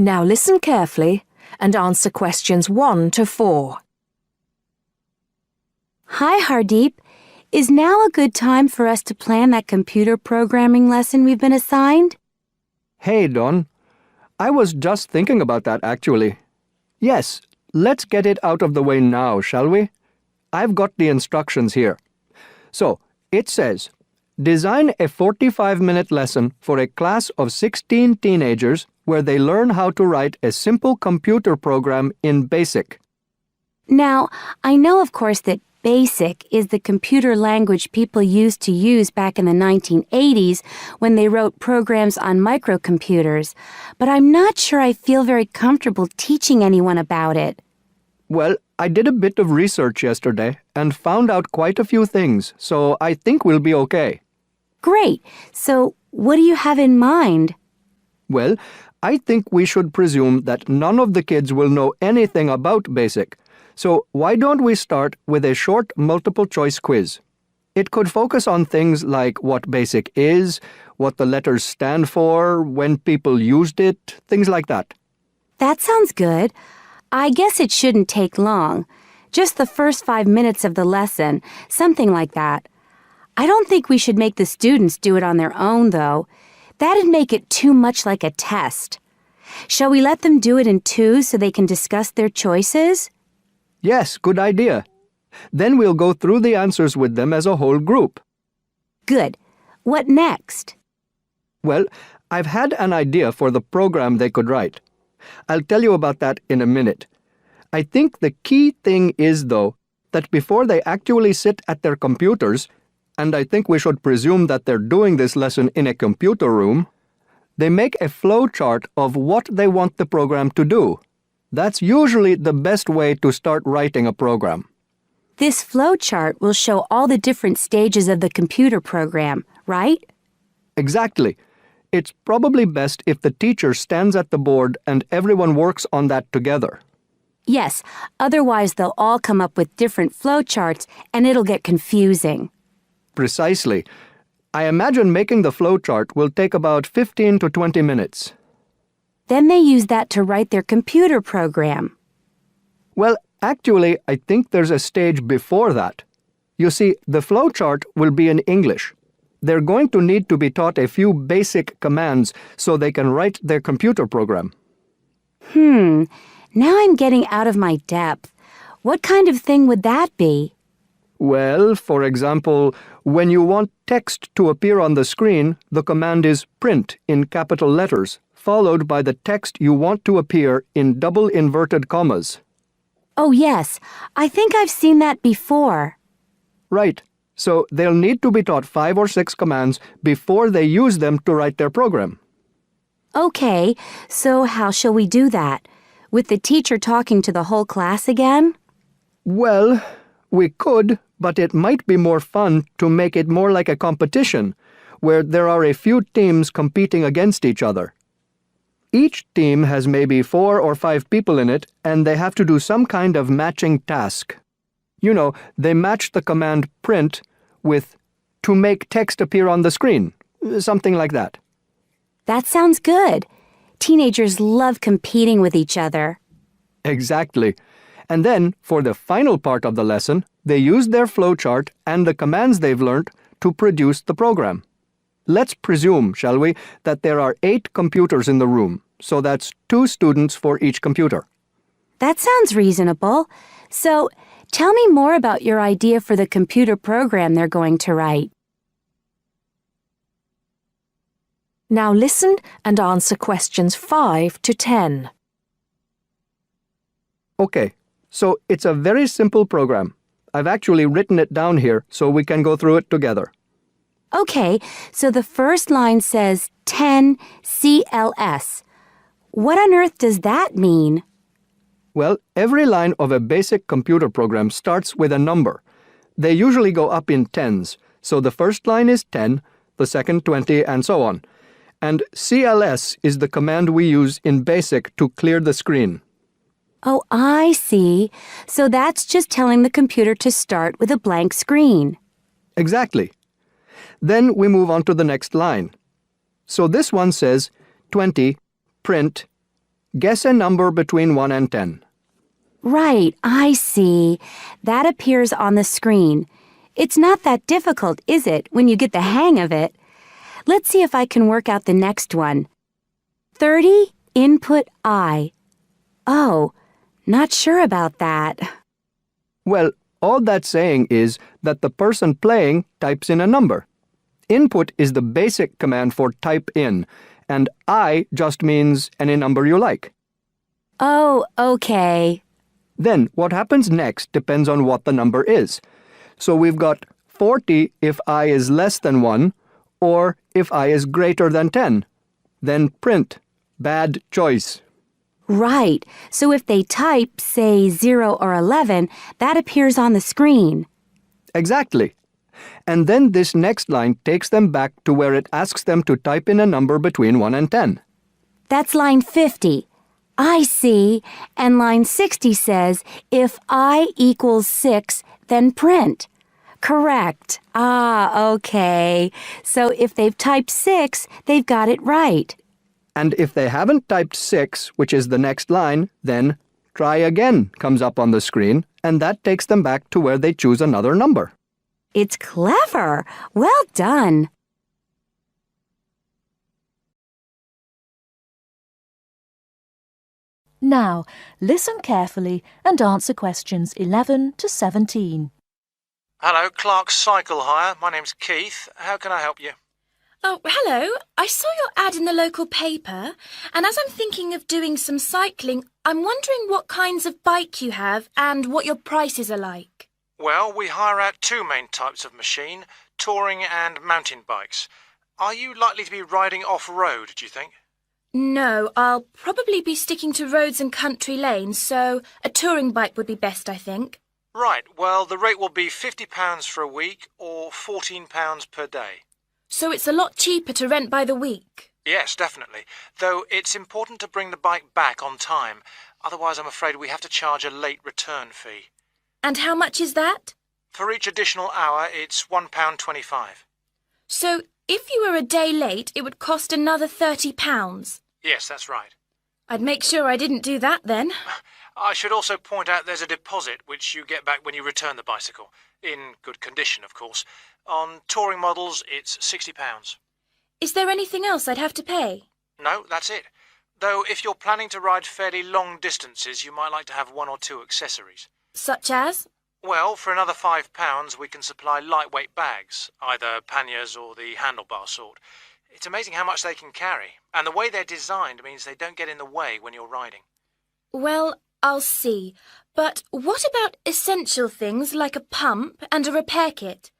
Now listen carefully and answer questions 1 to 4. Hi, Hardeep. Is now a good time for us to plan that computer programming lesson we've been assigned? Hey, Dawn. I was just thinking about that, actually. Yes, let's get it out of the way now, shall we? I've got the instructions here. So, it says, design a 45-minute lesson for a class of 16 teenagers where they learn how to write a simple computer program in BASIC. Now, I know, of course, that BASIC is the computer language people used to use back in the 1980s when they wrote programs on microcomputers, but I'm not sure I feel very comfortable teaching anyone about it. Well, I did a bit of research yesterday and found out quite a few things, so I think we'll be okay. Great. So, what do you have in mind? Well, I think we should presume that none of the kids will know anything about BASIC. So why don't we start with a short multiple-choice quiz? It could focus on things like what BASIC is, what the letters stand for, when people used it, things like that. That sounds good. I guess it shouldn't take long. Just the first 5 minutes of the lesson, something like that. I don't think we should make the students do it on their own, though. That'd make it too much like a test. Shall we let them do it in twos so they can discuss their choices? Yes, good idea. Then we'll go through the answers with them as a whole group. Good. What next? Well, I've had an idea for the program they could write. I'll tell you about that in a minute. I think the key thing is, though, that before they actually sit at their computers, and I think we should presume that they're doing this lesson in a computer room, they make a flow chart of what they want the program to do. That's usually the best way to start writing a program. This flow chart will show all the different stages of the computer program, right? Exactly. It's probably best if the teacher stands at the board and everyone works on that together. Yes, otherwise they'll all come up with different flow charts and it'll get confusing. Precisely. I imagine making the flow chart will take about 15 to 20 minutes. Then they use that to write their computer program. Well, actually, I think there's a stage before that. You see, the flow chart will be in English. They're going to need to be taught a few basic commands so they can write their computer program. Now I'm getting out of my depth. What kind of thing would that be? Well, for example, when you want text to appear on the screen, the command is print in capital letters, followed by the text you want to appear in double inverted commas. Oh, yes. I think I've seen that before. Right. So they'll need to be taught 5 or 6 commands before they use them to write their program. Okay, so how shall we do that? With the teacher talking to the whole class again? Well, we could, but it might be more fun to make it more like a competition, where there are a few teams competing against each other. Each team has maybe 4 or 5 people in it, and they have to do some kind of matching task. You know, they match the command print with to make text appear on the screen, something like that. That sounds good. Teenagers love competing with each other. Exactly. And then, for the final part of the lesson, they use their flowchart and the commands they've learned to produce the program. Let's presume, shall we, that there are 8 computers in the room, so that's 2 students for each computer. That sounds reasonable. So, tell me more about your idea for the computer program they're going to write. Now listen and answer questions 5 to 10. Okay, so it's a very simple program. I've actually written it down here so we can go through it together. Okay, so the first line says 10 CLS. What on earth does that mean? Well, every line of a basic computer program starts with a number. They usually go up in tens, so the first line is 10, the second 20, and so on. And CLS is the command we use in BASIC to clear the screen. Oh, I see. So that's just telling the computer to start with a blank screen. Exactly. Then we move on to the next line. So this one says 20, print, Guess a number between 1 and 10. Right, I see. That appears on the screen. It's not that difficult, is it, when you get the hang of it? Let's see if I can work out the next one. 30, input I. Oh, not sure about that. Well, all that's saying is that the person playing types in a number. Input is the basic command for type in, and I just means any number you like. Oh, okay. Then what happens next depends on what the number is. So we've got 40 if I is less than 1, or if I is greater than 10. Then print. Bad choice. Right, so if they type, say, 0 or 11, that appears on the screen. Exactly. And then this next line takes them back to where it asks them to type in a number between 1 and 10. That's line 50. I see. And line 60 says, if I equals 6, then print. Correct. Ah, okay. So if they've typed 6, they've got it right. And if they haven't typed 6, which is the next line, then try again comes up on the screen, and that takes them back to where they choose another number. It's clever. Well done. Now, listen carefully and answer questions 11 to 17. Hello, Clark's Cycle Hire. My name's Keith. How can I help you? Oh, hello. I saw your ad in the local paper, and as I'm thinking of doing some cycling, I'm wondering what kinds of bike you have and what your prices are like. Well, we hire out two main types of machine, touring and mountain bikes. Are you likely to be riding off-road, do you think? No, I'll probably be sticking to roads and country lanes, so a touring bike would be best, I think. Right, well, the rate will be £50 for a week or £14 per day. So it's a lot cheaper to rent by the week. Yes, definitely. Though it's important to bring the bike back on time. Otherwise, I'm afraid we have to charge a late return fee. And how much is that? For each additional hour, it's £1.25. So if you were a day late, it would cost another £30. Yes, that's right. I'd make sure I didn't do that then. I should also point out there's a deposit which you get back when you return the bicycle. In good condition, of course. On touring models, it's £60. Is there anything else I'd have to pay? No, that's it. Though if you're planning to ride fairly long distances, you might like to have one or two accessories. Such as? Well, for another £5, we can supply lightweight bags, either panniers or the handlebar sort. It's amazing how much they can carry, and the way they're designed means they don't get in the way when you're riding. Well, I'll see. But what about essential things like a pump and a repair kit?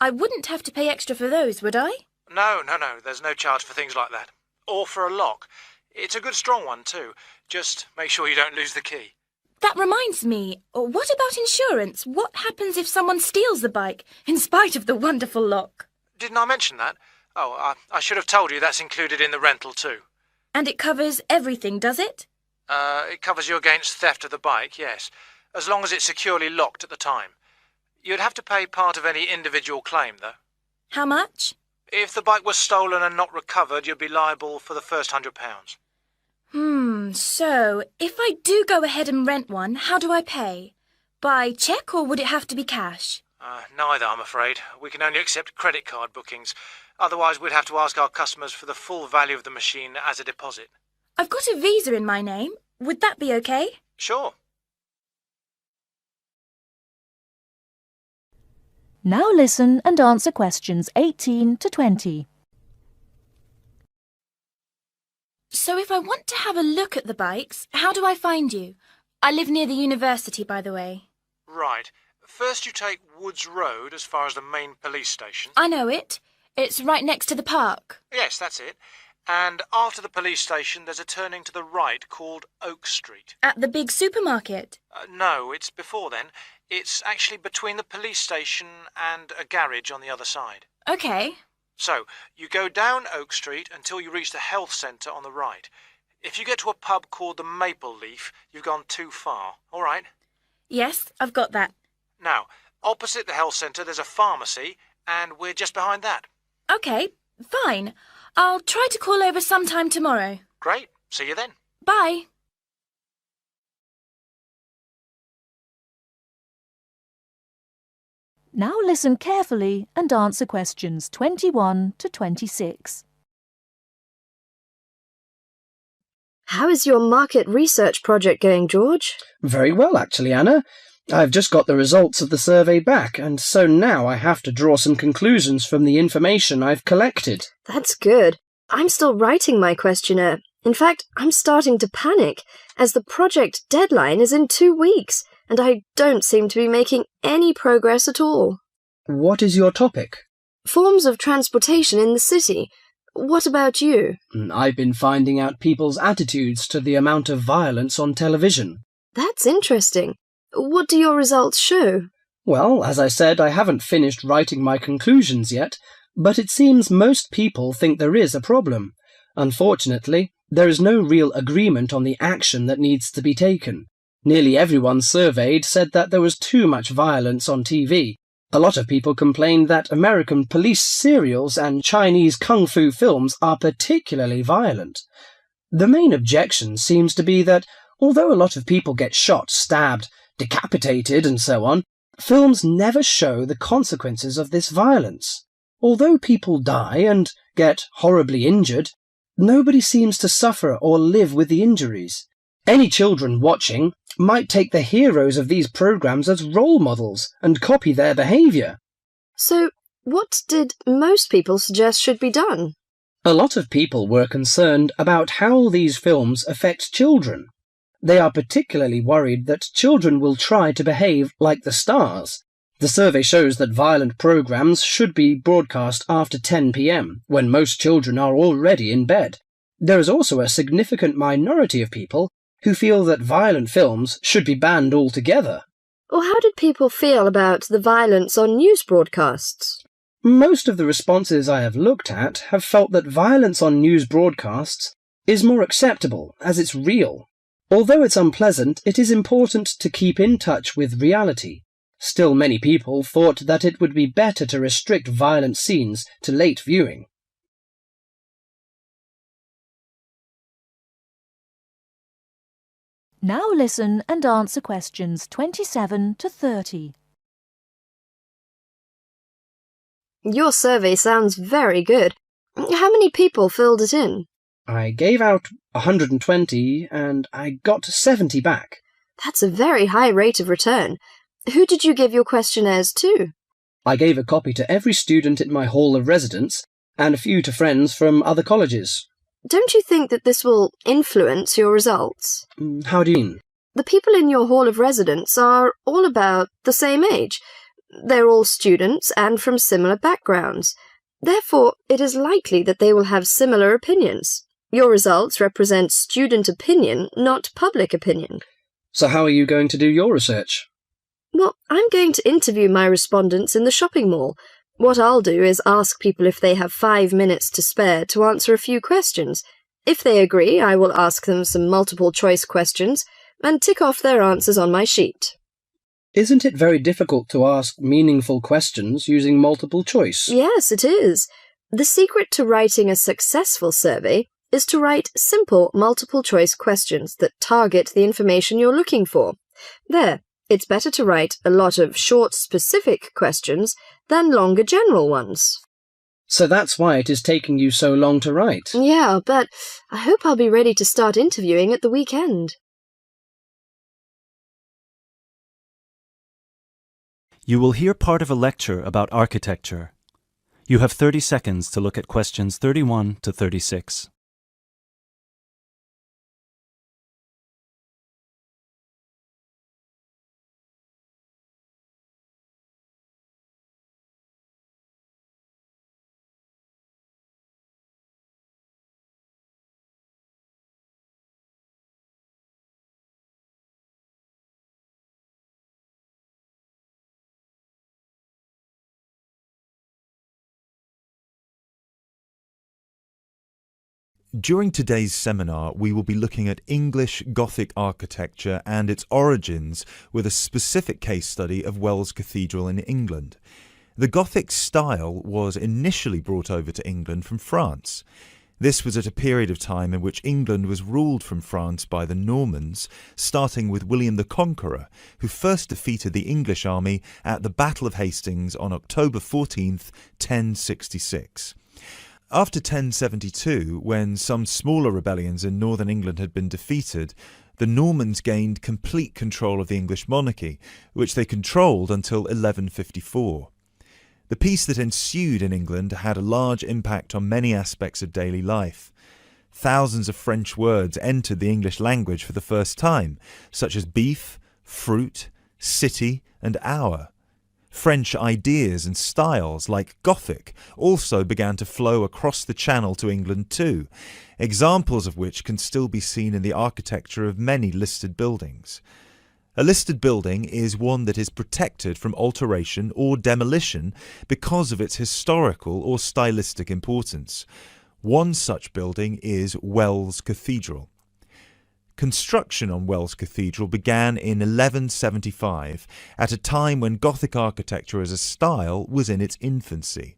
I wouldn't have to pay extra for those, would I? No, there's no charge for things like that. Or for a lock. It's a good strong one too. Just make sure you don't lose the key. That reminds me, what about insurance? What happens if someone steals the bike, in spite of the wonderful lock? Didn't I mention that? Oh, I should have told you that's included in the rental too. And it covers everything, does it? It covers you against theft of the bike, yes, as long as it's securely locked at the time. You'd have to pay part of any individual claim, though. How much? If the bike was stolen and not recovered, you'd be liable for the first £100. So, if I do go ahead and rent one, how do I pay? By cheque or would it have to be cash? Neither, I'm afraid. We can only accept credit card bookings. Otherwise, we'd have to ask our customers for the full value of the machine as a deposit. I've got a Visa in my name. Would that be okay? Sure. Now listen and answer questions 18 to 20. So if I want to have a look at the bikes, how do I find you? I live near the university, by the way. Right. First you take Woods Road as far as the main police station. I know it. It's right next to the park. Yes, that's it. And after the police station, there's a turning to the right called Oak Street. At the big supermarket? No, it's before then. It's actually between the police station and a garage on the other side. Okay. So, you go down Oak Street until you reach the health centre on the right. If you get to a pub called the Maple Leaf, you've gone too far. All right? Yes, I've got that. Now, opposite the health centre, there's a pharmacy, and we're just behind that. Okay, fine. I'll try to call over sometime tomorrow. Great. See you then. Bye. Now listen carefully and answer questions 21 to 26. How is your market research project going, George? Very well, actually, Anna. I've just got the results of the survey back, and so now I have to draw some conclusions from the information I've collected. That's good. I'm still writing my questionnaire. In fact, I'm starting to panic, as the project deadline is in 2 weeks, and I don't seem to be making any progress at all. What is your topic? Forms of transportation in the city. What about you? I've been finding out people's attitudes to the amount of violence on television. That's interesting. What do your results show? Well, as I said, I haven't finished writing my conclusions yet, but it seems most people think there is a problem. Unfortunately, there is no real agreement on the action that needs to be taken. Nearly everyone surveyed said that there was too much violence on TV. A lot of people complained that American police serials and Chinese kung fu films are particularly violent. The main objection seems to be that, although a lot of people get shot, stabbed, decapitated and so on, films never show the consequences of this violence. Although people die and get horribly injured, nobody seems to suffer or live with the injuries. Any children watching might take the heroes of these programs as role models and copy their behaviour. So, what did most people suggest should be done? A lot of people were concerned about how these films affect children. They are particularly worried that children will try to behave like the stars. The survey shows that violent programs should be broadcast after 10 p.m, when most children are already in bed. There is also a significant minority of people who feel that violent films should be banned altogether. Or how did people feel about the violence on news broadcasts? Most of the responses I have looked at have felt that violence on news broadcasts is more acceptable, as it's real. Although it's unpleasant, it is important to keep in touch with reality. Still, many people thought that it would be better to restrict violent scenes to late viewing. Now listen and answer questions 27 to 30. Your survey sounds very good. How many people filled it in? I gave out 120 and I got 70 back. That's a very high rate of return. Who did you give your questionnaires to? I gave a copy to every student in my hall of residence and a few to friends from other colleges. Don't you think that this will influence your results? How do you mean? The people in your hall of residence are all about the same age. They're all students and from similar backgrounds. Therefore, it is likely that they will have similar opinions. Your results represent student opinion, not public opinion. So how are you going to do your research? Well, I'm going to interview my respondents in the shopping mall. What I'll do is ask people if they have 5 minutes to spare to answer a few questions. If they agree, I will ask them some multiple-choice questions and tick off their answers on my sheet. Isn't it very difficult to ask meaningful questions using multiple choice? Yes, it is. The secret to writing a successful survey is to write simple multiple-choice questions that target the information you're looking for. There. It's better to write a lot of short, specific questions than longer general ones. So that's why it is taking you so long to write. Yeah, but I hope I'll be ready to start interviewing at the weekend. You will hear part of a lecture about architecture. You have 30 seconds to look at questions 31 to 36. During today's seminar, we will be looking at English Gothic architecture and its origins with a specific case study of Wells Cathedral in England. The Gothic style was initially brought over to England from France. This was at a period of time in which England was ruled from France by the Normans, starting with William the Conqueror, who first defeated the English army at the Battle of Hastings on October 14th, 1066. After 1072, when some smaller rebellions in northern England had been defeated, the Normans gained complete control of the English monarchy, which they controlled until 1154. The peace that ensued in England had a large impact on many aspects of daily life. Thousands of French words entered the English language for the first time, such as beef, fruit, city, and hour. French ideas and styles, like Gothic, also began to flow across the Channel to England too, examples of which can still be seen in the architecture of many listed buildings. A listed building is one that is protected from alteration or demolition because of its historical or stylistic importance. One such building is Wells Cathedral. Construction on Wells Cathedral began in 1175, at a time when Gothic architecture as a style was in its infancy.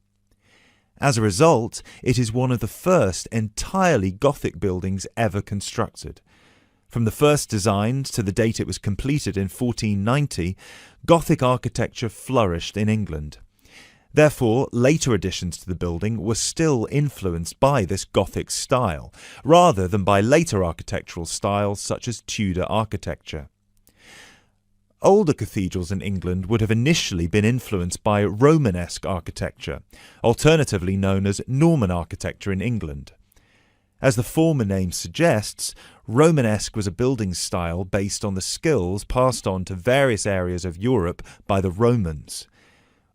As a result, it is one of the first entirely Gothic buildings ever constructed. From the first designs to the date it was completed in 1490, Gothic architecture flourished in England. Therefore, later additions to the building were still influenced by this Gothic style, rather than by later architectural styles such as Tudor architecture. Older cathedrals in England would have initially been influenced by Romanesque architecture, alternatively known as Norman architecture in England. As the former name suggests, Romanesque was a building style based on the skills passed on to various areas of Europe by the Romans.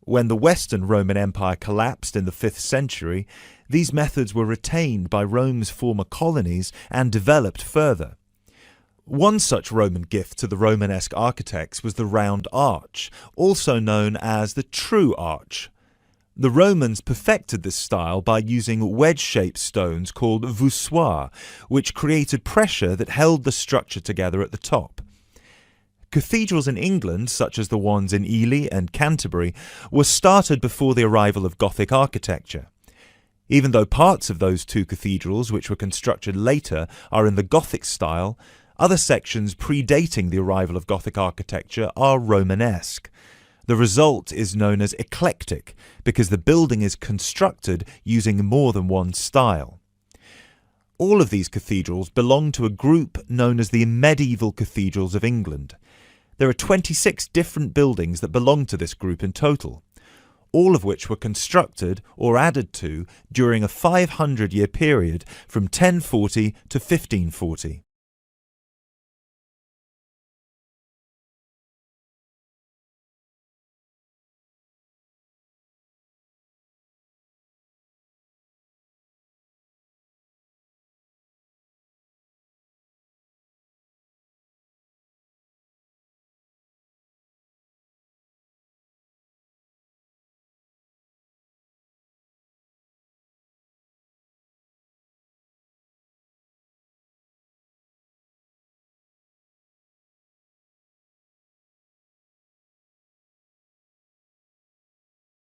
When the Western Roman Empire collapsed in the 5th century, these methods were retained by Rome's former colonies and developed further. One such Roman gift to the Romanesque architects was the round arch, also known as the true arch. The Romans perfected this style by using wedge-shaped stones called voussoirs, which created pressure that held the structure together at the top. Cathedrals in England, such as the ones in Ely and Canterbury, were started before the arrival of Gothic architecture. Even though parts of those two cathedrals, which were constructed later, are in the Gothic style, other sections predating the arrival of Gothic architecture are Romanesque. The result is known as eclectic, because the building is constructed using more than one style. All of these cathedrals belong to a group known as the medieval cathedrals of England. There are 26 different buildings that belong to this group in total, all of which were constructed or added to during a 500-year period from 1040 to 1540.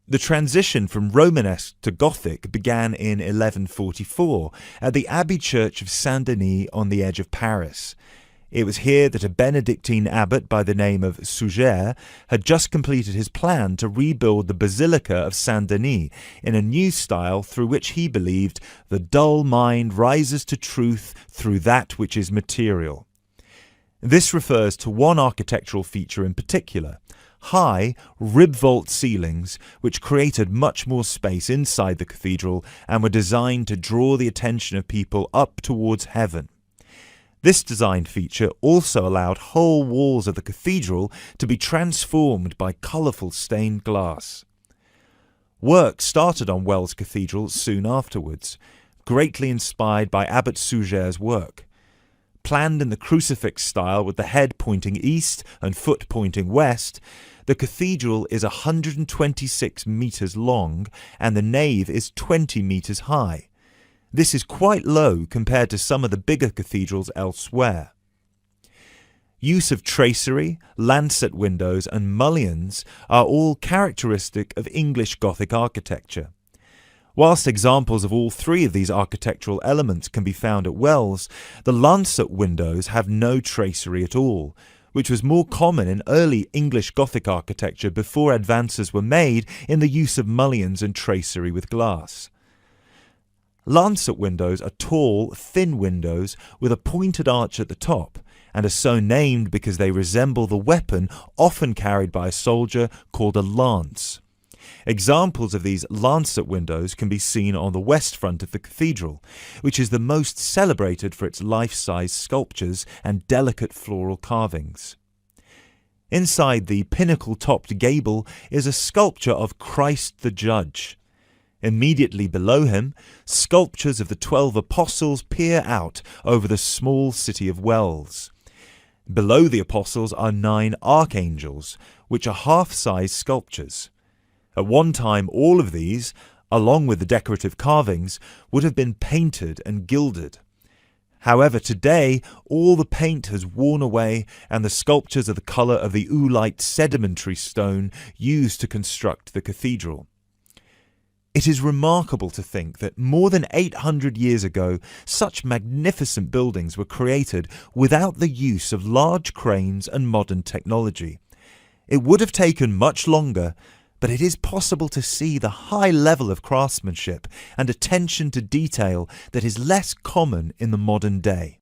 The transition from Romanesque to Gothic began in 1144 at the Abbey Church of Saint-Denis on the edge of Paris. It was here that a Benedictine abbot by the name of Suger had just completed his plan to rebuild the Basilica of Saint-Denis in a new style through which he believed the dull mind rises to truth through that which is material. This refers to one architectural feature in particular: high, rib-vault ceilings, which created much more space inside the cathedral and were designed to draw the attention of people up towards heaven. This design feature also allowed whole walls of the cathedral to be transformed by colourful stained glass. Work started on Wells Cathedral soon afterwards, greatly inspired by Abbot Suger's work. Planned in the crucifix style with the head pointing east and foot pointing west, the cathedral is 126 metres long and the nave is 20 metres high. This is quite low compared to some of the bigger cathedrals elsewhere. Use of tracery, lancet windows and mullions are all characteristic of English Gothic architecture. Whilst examples of all three of these architectural elements can be found at Wells, the lancet windows have no tracery at all, which was more common in early English Gothic architecture before advances were made in the use of mullions and tracery with glass. Lancet windows are tall, thin windows with a pointed arch at the top, and are so named because they resemble the weapon often carried by a soldier called a lance. Examples of these lancet windows can be seen on the west front of the cathedral, which is the most celebrated for its life-size sculptures and delicate floral carvings. Inside the pinnacle-topped gable is a sculpture of Christ the Judge. Immediately below him, sculptures of the 12 apostles peer out over the small city of Wells. Below the apostles are 9 archangels, which are half-size sculptures. At one time, all of these, along with the decorative carvings, would have been painted and gilded. However, today, all the paint has worn away and the sculptures are the colour of the oolite sedimentary stone used to construct the cathedral. It is remarkable to think that more than 800 years ago, such magnificent buildings were created without the use of large cranes and modern technology. It would have taken much longer, but it is possible to see the high level of craftsmanship and attention to detail that is less common in the modern day.